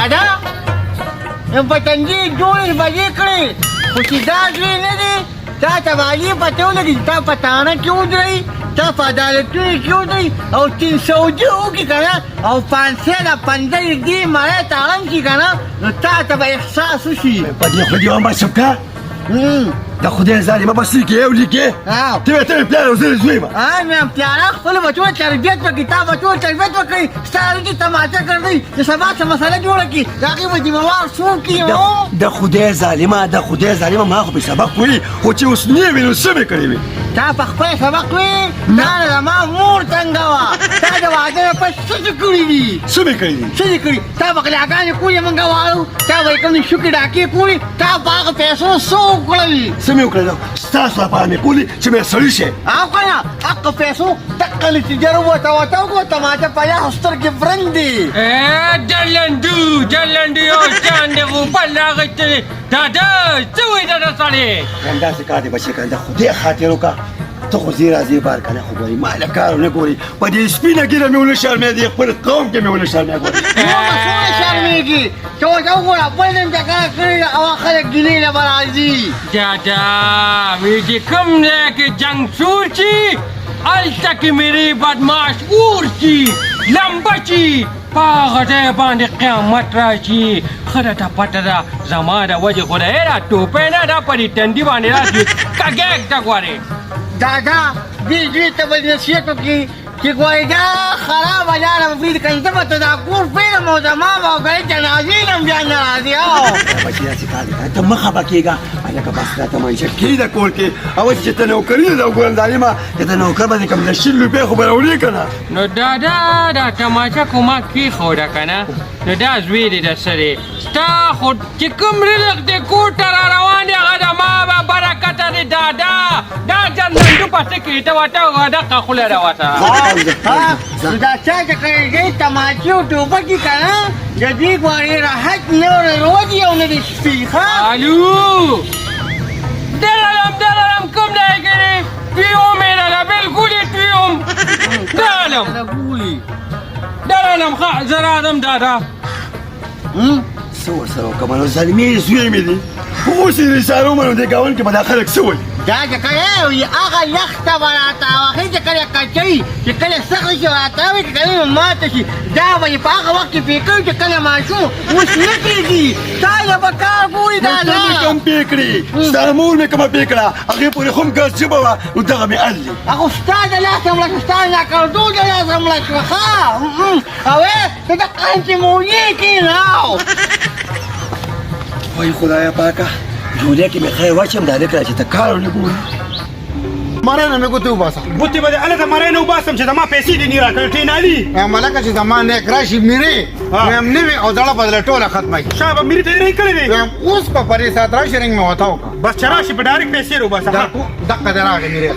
دادا یم پتنګي جوړې بجې کړې خو چې دا دوی نه دي تا ته والي پته ولګي تا په تانه کې ودرئ تا په عدالتونو کې ودرئ او 300 وکړي که نه او 500 د 15 دې مړی تاړم کړي که نه نو تا ته به احساس وشي په دې خو دې وامه شوکه د خدای ظالمه بس لیکې او لیکې ته به ته مې پلار او زه زوی یم مې پلاره خپلو بچو تربیت وکړي تا بچو تربیت وکړي ستا هغې تماچه کړی چې سبا څه مسله جوړه کړي د هغې به ذمهوار څوک کړي د خدای ظالمه ما خو په سبق وي خو چې اوس نه وي نو څه مې کړی وي تا په خپل سبق وي دا نه زما مور څنګه وه تا د واده نه پس څه څه کړي دي څه مې کړي دي څه دې کړي تا بغلاګانې کولې موږ واړو تا به یې کوم شوکې ډاکې کولې تا په هغه پیسو څه وکړل څه مې وکړل ستاسو لپاره مې کولې چې مې سړي شي او که نه هغه پیسو دقه نتیجه وته وکړو تماچه په یخ سترګې برنګ دي جلندو یو جان دې غوبل راغلی دادا څه وایي دادا سړی همداسې کار دی بچې که د خدای خاطر وکړه ته خو زی راځې بار که نه خو ګورې ما له کار ونه ګورې په دې سپینه ږیره مې ونه شرمېدې خپل قوم کې مې ونه شرمېږي څومره شرمېږي چې ورته وګوره بل دم جګړه کړې ده او خلک ګیلې نه به راځي دادا وی چې کوم ځای کې جنګ سور شي هلته کې مېرې بدماش اور شي لمبه شي په هغه ځای باندې قیامت راشي ښه درته پته ده زما د وجې خو د هېره ټوپۍ نه ده په دې تندي باندې راشي کږېږ ته ګورې دادا دوی ته به نصیحت وکړي چې ګورې دا خرابه لاره به پرېږدي که نه ته به ته دا کور پرېږدم او زما به ګورې جنازې نه هم بیا نه راځي بچې داسې کار دی ته مه خفه کېږه هلکه بس راته منشه کېږي د کور کې او چې ته نوکري ده وګورم ظالمه چې ته نوکر باندې کوم د 100 روپۍ خو به راوړې که نه نو دادا دا تماچه خو ما کېښوده که نه نو دا زوی دی د سرې ستا خو چې کوم رزق دی کور ته را روان دی هغه د ما به برکته دی دادا دا جنډو پسې کې ته ورته دقه خوله راوته دا چا چې کړی دی تماچې او ټوپکې که نه د دې ګورې راحت نه ورځي او نه د شپې ښه الو دلالم کوم دی ګیرې تویوم یې دادا بلکل یې تویوم دلالم ښه زه راځم دادا څه ورسره وکړم نو ظالمې زوی مې دی خو اوس یې اشاره ومنم دې ګاونډ کې به دا خلک څه وایي دا چې کله وي هغه یخته به راته واخلي چې کله کچوي چې کله سخته شي راتاوي چې کله ماته شي دا به یې په هغه وخت کې پرې کوي چې کله ماشوم اوس نه کېږي تا یې به کار ګوري دا ته مې کوم پرې کړي ستا مور مې کومه پرې کړه هغې پورې خو هم ګز ژبه وه نو دغه مې حل دی هغه ستا د لاسه مړه شوه ستا د ناکردو د لاسه مړه شوه ښه او ته د قانچې مونې کېناو وای خدایا پاکه جولیا کې مې خیر واچم دا هلک را چې ته کار ونه ګورې مړی نه مې ګوتې وباسم ګوتې به دې هلته مړی نه وباسم چې زما پیسې دې نه راکړې ټینالي ملکه چې زما نیک راشي میرې ویم نوې او زړه بدله ټوله ختمه شي شابه میرې ته یې رنګ کړی دی ویم اوس په پرې ساعت راشي رنګ مې ورته وکړه بس چې راشي په ډایرکټ پیسې وباسه دقه دې راغې میرې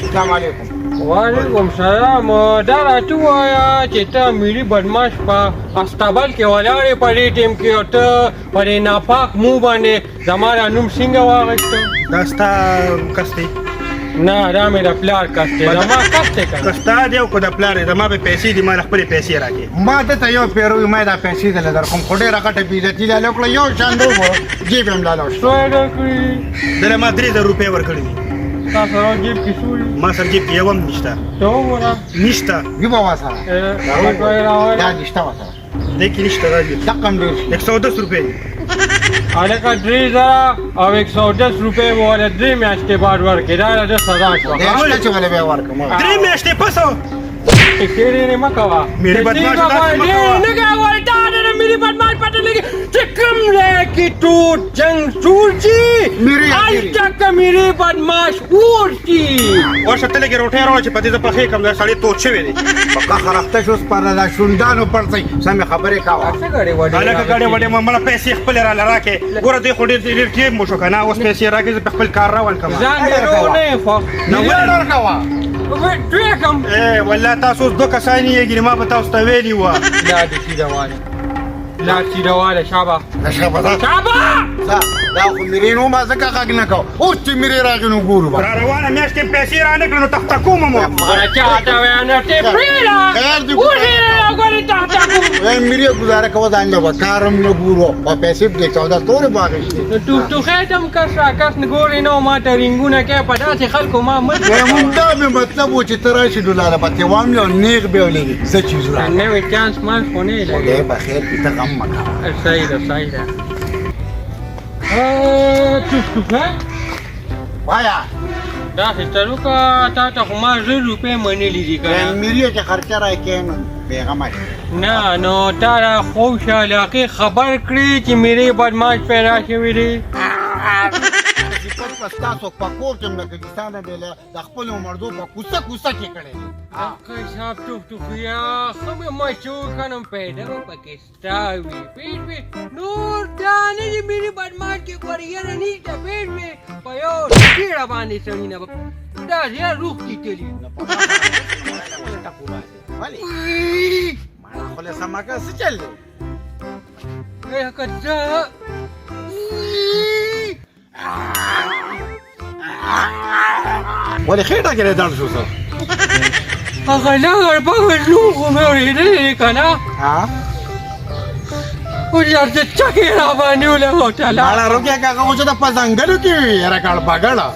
السلام علیکم وعلیکم سلام دا راته ووایه چې ته ملي بدماش په استابل کې ولاړې په دې ټیم کې او ته په دې ناپاک مو باندې زما دا نوم څنګه واخیسته دا ستا کس دی نه دا مې د پلار کس دی زما کس دی که که ستا دی او که د پلار دی زما به پیسې دي ما له خپلې پیسې راکړې ما دته یو پیروي ما دا پیسې دله در کوم خو ډېره غټه بېعزتي لاله وکړه یو شان دی وګوره جیب یې هم لاله شو څو یې درکړي دله ما 3000 روپۍ ورکړي دي تا سره جیب کې څو دي ما سره جیب کې یو هم نشته ته وګوره نشته وي به وسره دا نشته وسره دې کې نشته دا جیب دقه هم ډېر شي 110 روپۍ هلکه 3000 او 110 روپۍ به ورته 3 میاشتې بعد ورکړې دا د سزا شوه دې شته چې ولې بیا ورکړم 3 میاشتې پس ډېرې مه کوه میرې بدماش داسې مه کوه نه کوه تا نه میرې بدماش پته لګي چې کوم ځای کې ټوټ جنګ سور شي هلته که میرې بدماش اور شي ورشه ته لږې روټۍ راوړه چې په دې زه پخې کړم دا سړی تود شوی دی په کخر اخته شو سپاره دا شونډانو پړسئ سمې خبرې کوه هلکه ګاډې وډې مړه پیسې خپلې راله راکړې ګوره دوی خو ډېر ټیم مو شو که نه اوس پیسې راکړې زه په خپل کار روان کړم ځان دې رو نه خو میلیون ورکوه توی کم والله تاسو اوس 2 کسان یې ما به تاسو ته ویلي وه لا دې سیده واله لا سیده واله شابه شابه شابه دا خو میرې نو ما ځکه غږ نه کو اوس چې میرې راغی نو ګورو به را روانه میاشت کې پیسې را نکړه نو تخته کومه مو مړه چاته ویانه ټې پرېږده خیر دې اوسې راغلې تخته کوم ای میرې گزاره کوه ځان له وکارم نه ګورو په پیسې دې 14 تورې باغشتي نو ټوخټوخې ته هم کس راکس نه ګورې نو ما ته رینګونه کوې په داسې خلکو ما مه همون دا مې مطلب و چې ته راشې ډولاره به تې وام یو نیغ به ولګي څه چیز را نوی چانس مانس خو نه خدای لګي په خیر کې ته غم مه کوه صحیح ده صحیح ده ټوخټوخه وایا داسې چلو که تا ته خو ما 1000 روپۍ منلي دي که نه میرې چې خرچه راکې نو بېغمه شي نه نو تا را خوش علاقې خبر کړي چې میرې بدماش پیدا شوي دي صفت په ستاسو په کور کې مې کګستان دی له د خپلو مردو په کوڅه کوڅه کې کړی دی که صاحب ټوخټوخیا ښه مې مشهور کړم پیدا به پکې ستا وي پوه شوې نور دا نه دي میرې بدماش کې ګوریره نشته پوه شوې په یو ډېره باندې سړي نه به داسې روغ تیتلي ولې ما خو له سماکه څه چل دی که زه ولې خېټه کې درد شو څه هغه لغړ بغړ لوښ خو مې اورېدلی دی که نه ها اوس یار د چکې را باندې ولګوتله اړه روکیا کاغه خو چې د په ځنګلو کې وي یاره کاړ بګړه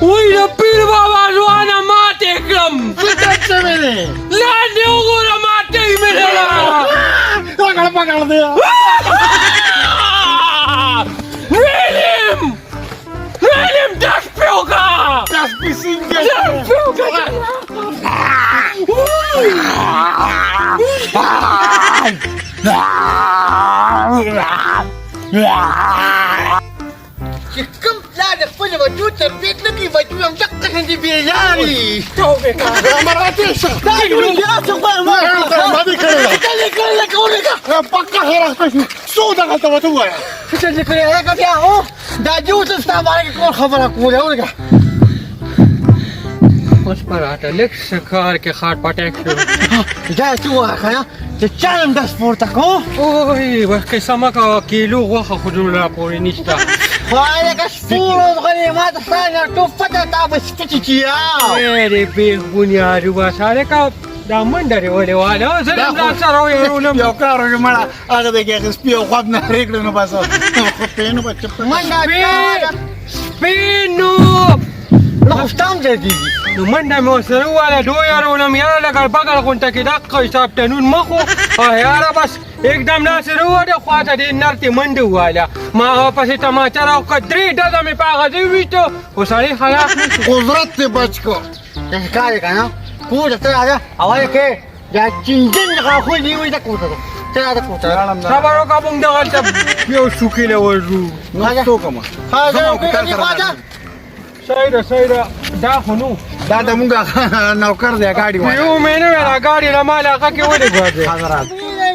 وای د پیر بابا ځوانه ماتې کړم څه درد شوی دی لاندې وګوره ماتې یې مې لړه بګړ دی ویلیم دس پیوکا داس پیسینګه دس پیوکا چې کوم پلار د خپل بچو تربیت نه کوي بچو هم دقه شانتې بېزاري توبې کړه مراتې شه دا ټول بیا څه غواړم ما دې کړی ده څه دې کړی لکه ولګه پکه هېره کړې څو دغه ته ورته ووایه څه دې کړی لکه بیا هو دا جو څه ستا باره کې کوم خبره کوله ولګه اوس په راته لږ څه کار کې خاټ پټک شو دا چې ووایه که نه چې چا هم داس پورته کوم اوی وخت سمه کوه کیلو غوښه خو دومره را پورې نشته خو لکه سپورو غلی ما ته ستا نه ټوپه ته تا به سپچې چیاو ډېرې بېغ بنیادي بس هلکه دا منډه دې ولې واله زه هم ځان سره ویرولم یو کار وکړه مړه هغه د کې سپي او خواب نه پرې کړې نو بس خو پېنو به چپ منډه سپینو نو خو ستا هم زیاتېږي نو منډه مې ورسره وواله دویارولم یاره لکه بغل غونته کې دقه حساب تنون مخ و یاره بس एकदम داسې راووته خواته دې نرتې منډه وواله ما هغه پسې تماچه راوکړه 3 ډزه مې په هغه ځای وویسته خو سړی خلاص نه شو قدرت دې بچ کو داسې کار دی که نه کور ته ته راځه اول کې دا چینجن څخه خو نیوي ته کور ته ته راځه کور ته صبر وکړه موږ دغلته یو شوکې له ورځو نو څه وکړم صحیح ده دا خو نو دا د مونږ نوکر دی ګاډي وایي یو مې نه ویله ګاډي له ما له هغه کې ولې ګرځې حضرات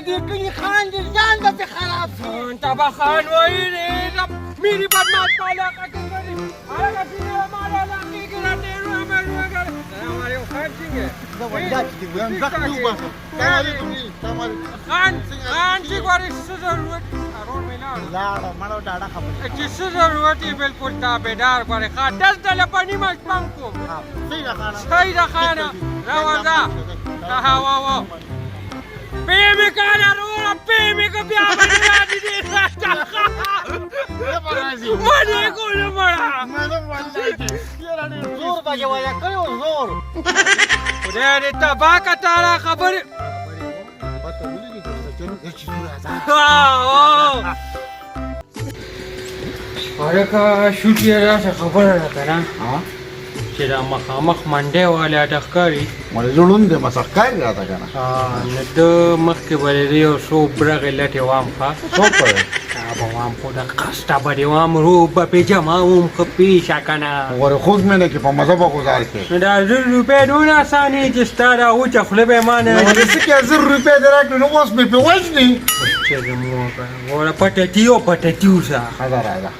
دې کلي خان دې ځان به پې خراب شي ته به خان وایي میری بدماش په علاقه کې ګرځي هغه سینه ما له علاقې کې را تېر عمل وکړ همارے خان څنګه خان چې ګورې څه ضرورت روډ مې لاړ مړو ډاډه خبرې چې څه ضرورت یې بالکل تابعدار غواړې ښه 10 ډله په نیمه شپه م کوم صحیح ده خانه راوځه هوا پی مې کاله وروره پی مې که بیا به دې راځي دې منې کولو مړه زور به یې ویله کړی و زور خدای دې تباه که تاله خبرې هلکه شوټ یې راسه خبره ده که نه چې دا مخامخ منډی والا ته ښکاري مړ زړون دی مسخ کار راته که نه نو د مخکې به د یو څو برغې لټې وام ښه څو پرې به وام خو د قسته به دې وام روب به پې جمع وم ښه پیشه که نه غورې خوږ مې نه کې په مزه به گزار کې نو دا 1000 روپۍ دونه اسانې چې ستا دا وچه خوله به یې ما نه نو څه کې 1000 روپۍ دې راکړې نو اوس مې پې وژني چې زموږ غوره پټټیو سه حضر راځه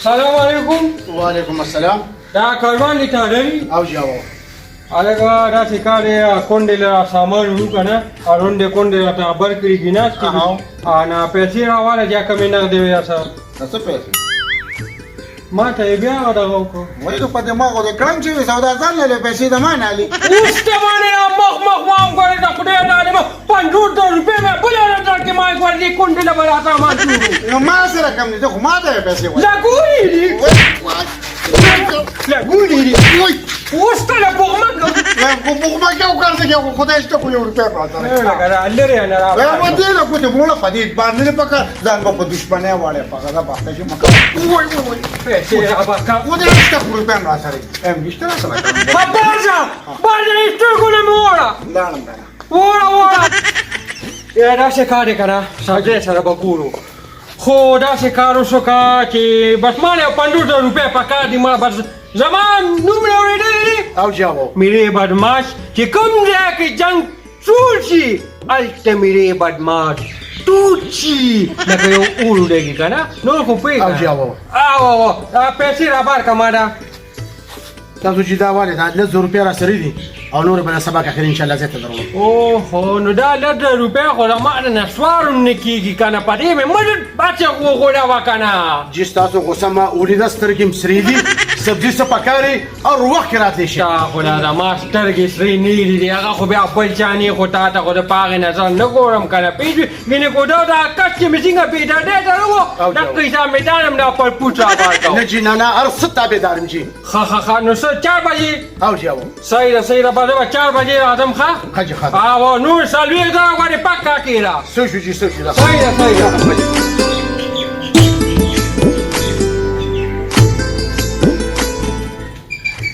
سلام علیکم وعلیکم السلام دا کاروان دې تا لري او جاو Alega da sikare kondela saman hu kana aronde kondela ta barkri gina ana pesira wala ja kamina de asa Să pese. mata e bia da goko Voi după de mă de crunch sau da zanele pe și de mane ali. uste mane mah gore da kude da de pandu do rupe me bula da ke mai gore kondela barata ma tu Nu mai să răcăm de cu mate pe și. la guri la guri uste la bogma Cu bucma că eu care să eu cu de ăsta cu eu pe plata. la gara allere ana Eu mă dile cu de bună fadit, bandele pe care dan cu dușmane oare pe care da pasta și mă. Ui. pesira abaka Cu de ăsta cu pe plata. Em niște la sala. Babaja bale isto gune mora Da. ora era se kare kana saje sara bakuru khoda se karo soka ke basmane pandu do rupe pakadi ma bas zaman numero redeli Au geavo. mere badmash ke kam ke jang sulchi alte mere badmash tuchi na kayo ulu degi kana no ko pe Au geavo. awo a pesira barka mada تاسو چې دا والي دا 10 روپیا را سره دي او نور به سبا اخر ان شاء الله زه ته درو اوه نو دا لږ روپیا خو دا ما نه سوارم نه کیږي کنه پدې مې مړ بچا غوړا وکنه جس تاسو غوسه ما ولید سترګم سری دي سبزی څه پکاري او وخت راتلی شي تا خو دا ماستر کې سری نه دي هغه خو بیا بل چاني خو تا ته خو د پاغه نظر نه ګورم کنه پیږي مینه کو دا کټ کې مې څنګه پیدا دې درو دا کیسه مې دانم نه پر پوچا وایو نه جنانا ارس تابعدارم جی خا نو 4 بجې او جاو صحیح بعد 4 بجې راځم ښه خجه خاطر او نو سالوي دا غواړي پکا کیرا سو شو جی سو شو صحیح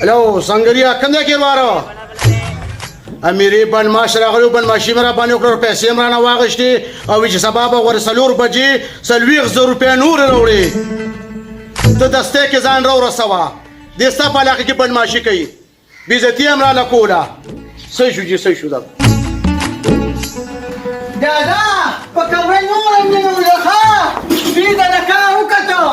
الو سنگریا کنده کې واره امیری بن ماش راغلو بن ماشي مرا باندې وکړو پیسې مرا نه واغشتي او چې سبب ور سلور بجې سلويغ زر روپیا نور وروړي ته دسته کې ځان را ورسوا دسته په علاقه کې بن ماشي کوي بیزتی امرا لکولا سې شو جی سې شو دا دادا په کمره نور نه ولخه دې دا کار وکړو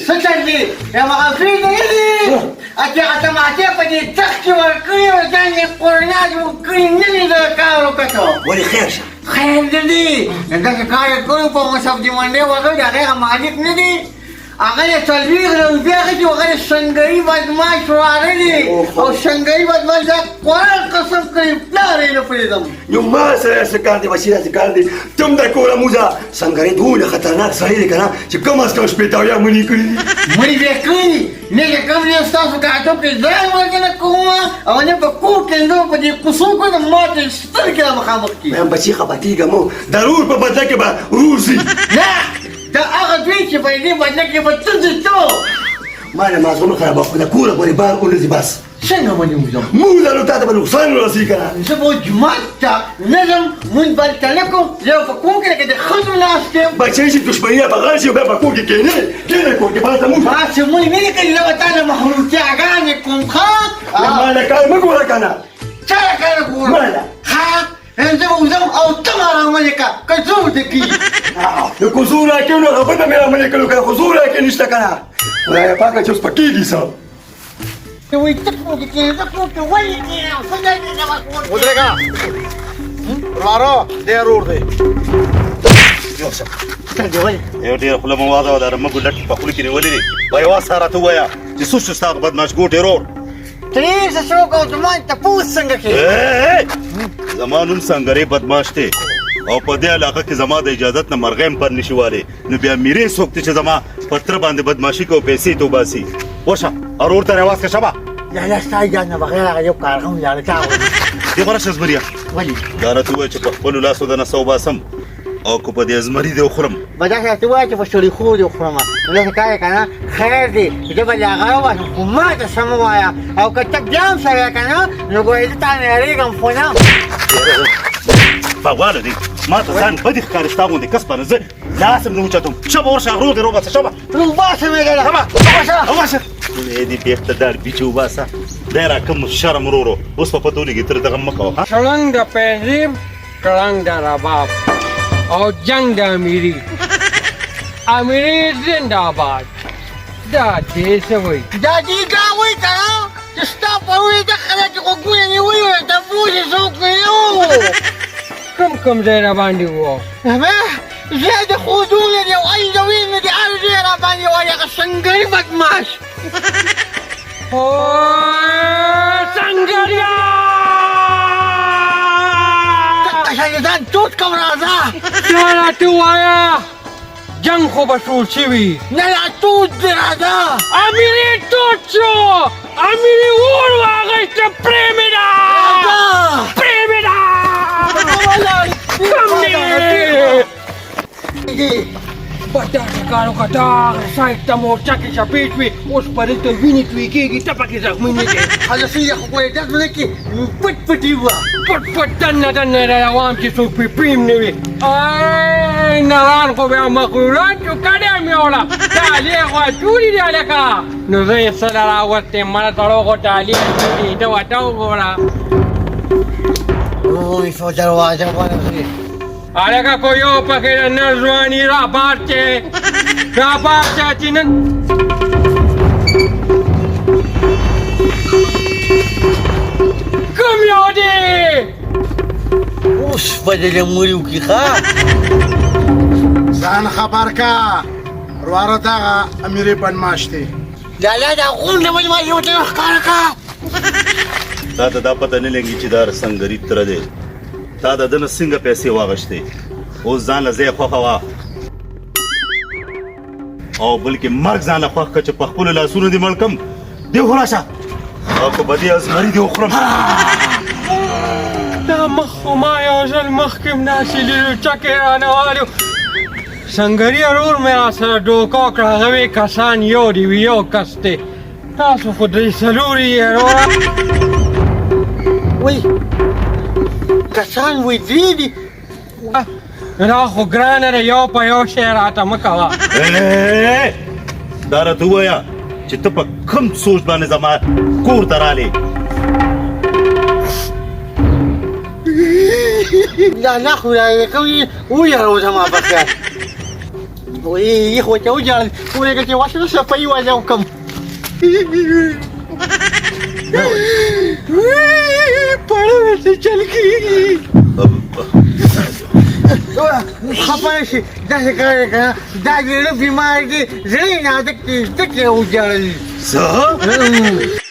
ستړي یا ما افرین نه دي اته اتماته په دې تخت ورکړی او ځان یې پورناجو کړی نه دا کار وکړو ولې خیر شه خیر دې دا کار کوي په مصاف دی باندې وګورئ دا هغه مالک نه دي هغه څلوي روپیا کې هغه څنګهي بدمعش واره او څنګهي بدمعش دا قرآن قسم کوي پلار یې نه پریدم یو ما سره سکار دی وسیله سکار دی تم دا کوله موزه څنګه دونه خطرناک سړی دی کنه چې کوم اس کوم شپېتاویا مونږ کړی مړي دې کړی نه کوم نه تاسو کاټو کې ځای ورګنه کومه او نه په کو کې نو په دې کوڅو کو د ماته سترګې مخامخ کی مې بچی خپاتیګه مو ضرور په بدله کې به روزي نه دا هغه دوی چې په دې باندې کې به څه ما نه مازونه خراب په کوله پورې بار اونځي بس څنګه باندې وځم موزه نو تاسو به نقصان ورسې کنه زه به جماعت ته نظم مونږ بل تلکو یو په کوم کې د خزو ناشته بچی چې دښمنی به غاشي او به کو کې کېنه کو کې پاتې مو ما چې مونږ نه کړي نو تعالی محرومتیا غانې کوم ښا ما نه کار مګ ولا کنه چا کار ګور ها انزه وزم او تمارا ملکا کزو دکی نو کوزو راکې نو غبن مې عمل کړو کنه کوزو راکې نشته کنه راي پاکه چې اوس پکېږي سم وي تکو کې تکو کې وای نه څنګه نه ما ودرګه واره دې رور دی یو ډیر خپل مواده و دا مګو لټ په خپل کې نیولې دي وای وا سره ته وایا چې سوچ ستاسو بدمعش ګوټ ورور تریس شو کو زمان ته پوس څنګه کې زمانون څنګه بدمعش ته او په دې علاقه کې زما د اجازت نه مرغیم پر نشواله نو بیا میرې سوکته چې زما پتر باندې بدمعشي کو پیسې تو باسي وشه اورور ته رواز کا شبا لا لا سايجا نه بغیر یو کارغون یا تا دی غره شزبریا ولی دا راته چې په خپل لاسو د نسو باسم او کو په دې ازمري دی خورم بداخه ته وای چې په شوري خو دی خرمه نو کار کنه خیر دی چې بل هغه وا حکومت سموایا او که تک جام سره کنه نو ګوې ته نه ریګم فونه فواله دي ما ته ځان بدی ښکارستا غوندې کس په نظر لازم نو چاتم شبا ورشه غرو دی روبه شبا روباسه مې ګره اوباشه دې بیختدار بيچو باسه دا را کوم شرم ورورو اوس په پتولې کې تر دغه مکو ها شلنګ د پنځیم کلنګ د رباب او جنگ د امیری امیری زندہ باد دا دې سوي دا دې دا وای کنه چې ستا په وړې ته خلک غوږونه نیولي وو تپوس یې څوک نه و کم ځای را باندې وو زه د خودونه دي او الدوینه دي هر ځای را باندې وایي هغه سنګري بدماش سنګریا شهیدان توت کوم راځه چا راته ووایه جنګ خو به شروع شوي نه لا توت دې راځه امیرې توت شو امیرې اور واغېسته پرې مې ده پرې مې ده کم دی بداسې کار وکړه دغه سایډ ته مورچه کې چپېټ وي اوس په دلته وینې تویېږي ته پکې زخمي نه دی هلته یې خو کوی داسې نه کې پټ پټي وه پټ پټ دننه را روان چې څوک پرې پریم نه وي نران خو بیا مغروران شو کډې مې وړه ډالۍ خو ټولې دي هلکه نو زه یې سره راوستې مړه سړو خو ډالۍ دي ته ورته وګوره اوی په دروازه باندې هلکه خو یو پکې د نر ځواني رابار چې چې نن کوم یو دی اوس په دې مړیو کې ښه ځان خبر کا ورواره دغه امیرې بدماش دی لالا دا غونډه مې ما یو ته ښکاره کا تا ته دا پته نه لګي چې دا سنګري تر دی تا د دنه څنګه پیسې واغشتې اوس ځان له ځای خوښه وه او بلکې مرګ ځان له خوښ کړه چې په خپلو لاسونو دې مړ کړم دې خو راشه او که به دې ازمري دې وخورم دا مخ خو ما یو ځل مخکې هم داسې لیدو چکې رانه والو سنګري ورور مې راسره ډوکا کړه هغه وې کسان یو دي یو کس دی تاسو خو درې څلور یې وروره وای کسان وای دې دي دا خو ګرانه ده یو په یو شی راته مه کوه دا راته ووایه چې ته په کوم سوچ باندې زما کور ته رالې لا ناخذ كوي ويا زما بكر وي اخوة وجال ولا قلت واش نصفي ولا وكم پړې ته چل کیږي خپل شي دا څنګه دا دې بیمار دي زین عادت دې ته وجال څه